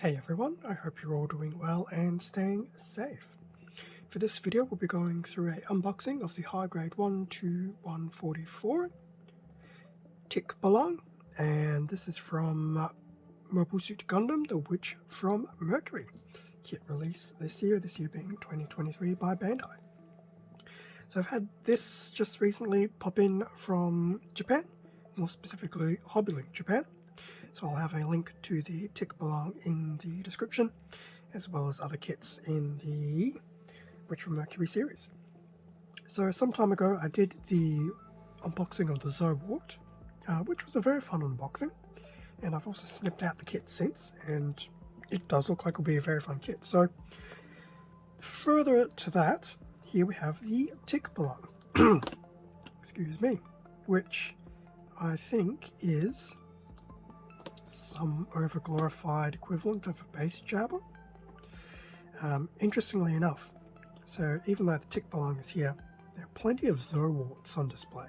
Hey everyone, I hope you're all doing well and staying safe. For this video we'll be going through a unboxing of the high grade 1 to 144 Tickbalang, and this is from Mobile Suit Gundam, the Witch from Mercury. Kit released this year being 2023 by Bandai. So I've had this just recently pop in from Japan, more specifically Hobbylink Japan. So I'll have a link to the Tickbalang in the description, as well as other kits in the Witch from Mercury series. So some time ago I did the unboxing of the Zowart, which was a very fun unboxing, and I've also snipped out the kit since, and it does look like it'll be a very fun kit. So further to that, here we have the Tickbalang, excuse me, which I think is some over-glorified equivalent of a base jabber. Interestingly enough, so even though the Tickbalang is here, there are plenty of Zowarts on display,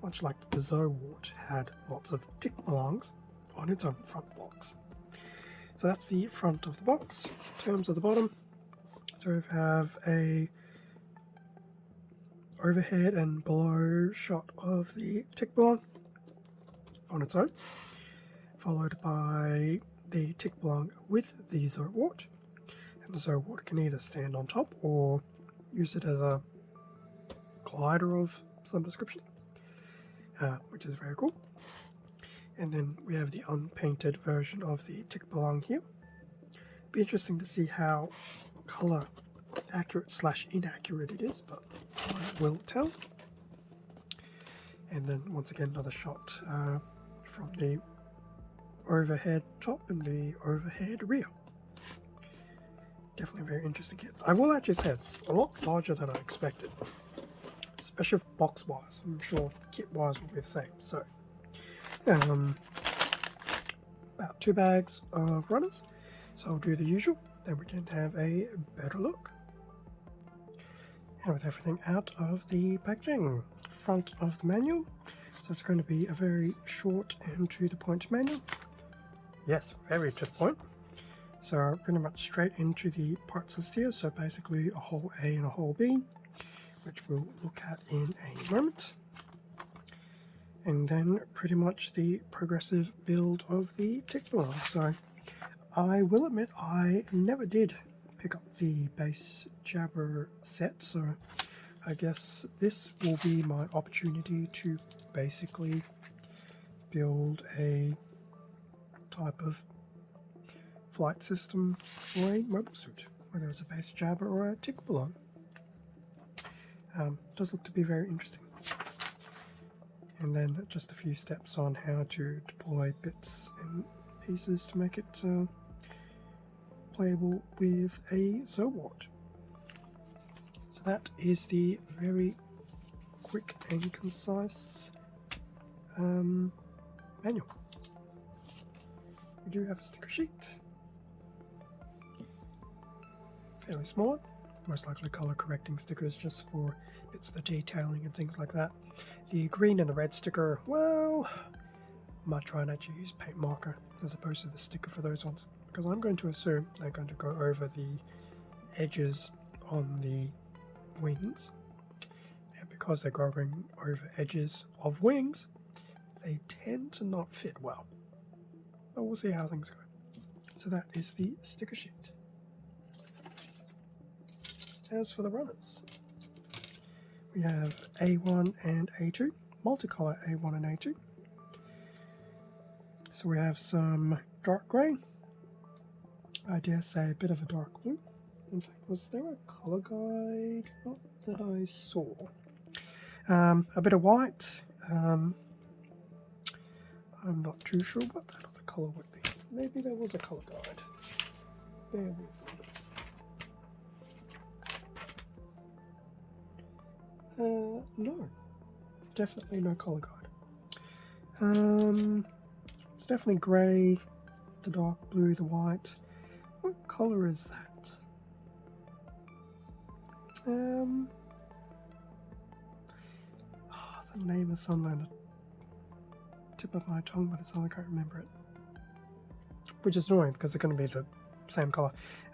much like the Zowart had lots of Tickbalangs on its own front box. So that's the front of the box. In terms of the bottom, so we have a overhead and below shot of the Tickbalang on its own, followed by the Tickbalang with the Zowart, and the Zowart can either stand on top or use it as a glider of some description, which is very cool. And then we have the unpainted version of the Tickbalang here. Be interesting to see how color accurate / inaccurate it is, but I will tell. And then once again another shot from the overhead top and the overhead rear. Definitely a very interesting kit. I will actually say it's a lot larger than I expected, especially box wise. I'm sure kit wise will be the same. So about 2 bags of runners, so I'll do the usual, then we can have a better look. And with everything out of the packaging, front of the manual, so it's going to be a very short and to the point manual. Yes, very to the point. So pretty much straight into the parts list here. So basically a whole A and a whole B, which we'll look at in a moment. And then pretty much the progressive build of the Tickbalang. So I will admit I never did pick up the base jabber set, so I guess this will be my opportunity to basically build a type of flight system for a mobile suit, whether it's a base jabber or a Tickbalang. Does look to be very interesting. And then just a few steps on how to deploy bits and pieces to make it playable with a Zowart. So that is the very quick and concise manual. We do have a sticker sheet, fairly small, most likely color correcting stickers just for bits of the detailing and things like that. The green and the red sticker, well, I might try and actually use paint marker as opposed to the sticker for those ones, because I'm going to assume they're going to go over the edges on the wings, and because they're going over edges of wings, they tend to not fit well. But we'll see how things go. So that is the sticker sheet. As for the runners, we have A1 and A2, multicolor A1 and A2. So we have some dark grey, I dare say a bit of a dark blue. In fact, was there a color guide? Not that I saw. A bit of white. I'm not too sure what that other color would be. Maybe there was a color guide. Bear with me. No, definitely no color guide. It's definitely grey, the dark blue, the white. What color is that? The name is somewhere on the tip of my tongue, but it's I can't remember it. which is annoying because they're going to be the same colour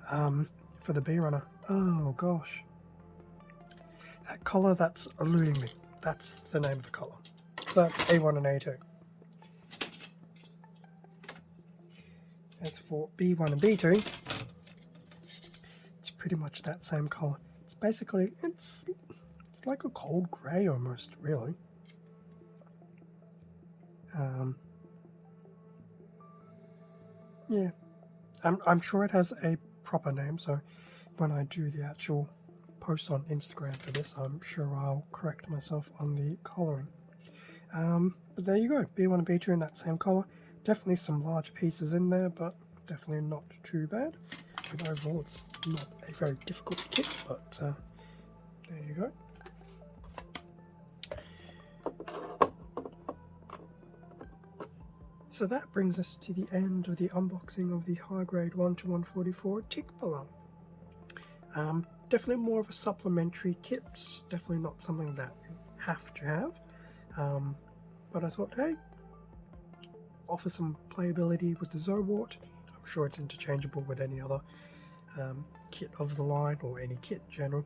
for the Bee Runner. Oh gosh. That colour that's eluding me. That's the name of the colour. So that's A1 and A2. As for B1 and B2, it's pretty much that same colour. It's basically, it's like a cold grey almost, really. Yeah, I'm sure it has a proper name, so when I do the actual post on Instagram for this, I'm sure I'll correct myself on the colouring. But there you go, B1 and B2 in that same colour. Definitely some large pieces in there, but definitely not too bad. And overall, it's not a very difficult kit, but there you go. So that brings us to the end of the unboxing of the high grade 1 to 144 Tickbalang. Definitely more of a supplementary kit, definitely not something that you have to have. But I thought, hey, offer some playability with the Zowart. I'm sure it's interchangeable with any other kit of the line, or any kit in general,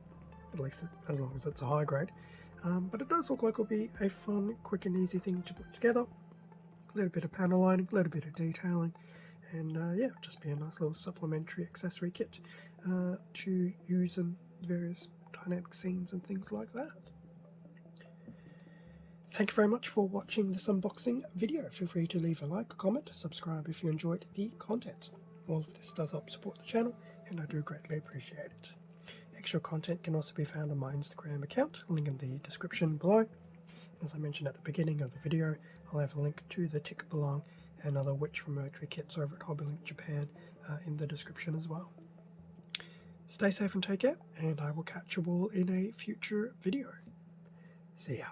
at least as long as it's a high grade. But it does look like it'll be a fun, quick and easy thing to put together. A little bit of panel lining, a little bit of detailing, and yeah, just be a nice little supplementary accessory kit to use in various dynamic scenes and things like that. Thank you very much for watching this unboxing video. Feel free to leave a like, comment, subscribe if you enjoyed the content. All of this does help support the channel, and I do greatly appreciate it. Extra content can also be found on my Instagram account, link in the description below. As I mentioned at the beginning of the video, I'll have a link to the Tickbalang and other Witch from Mercury kits over at HobbyLink Japan in the description as well. Stay safe and take care, and I will catch you all in a future video. See ya.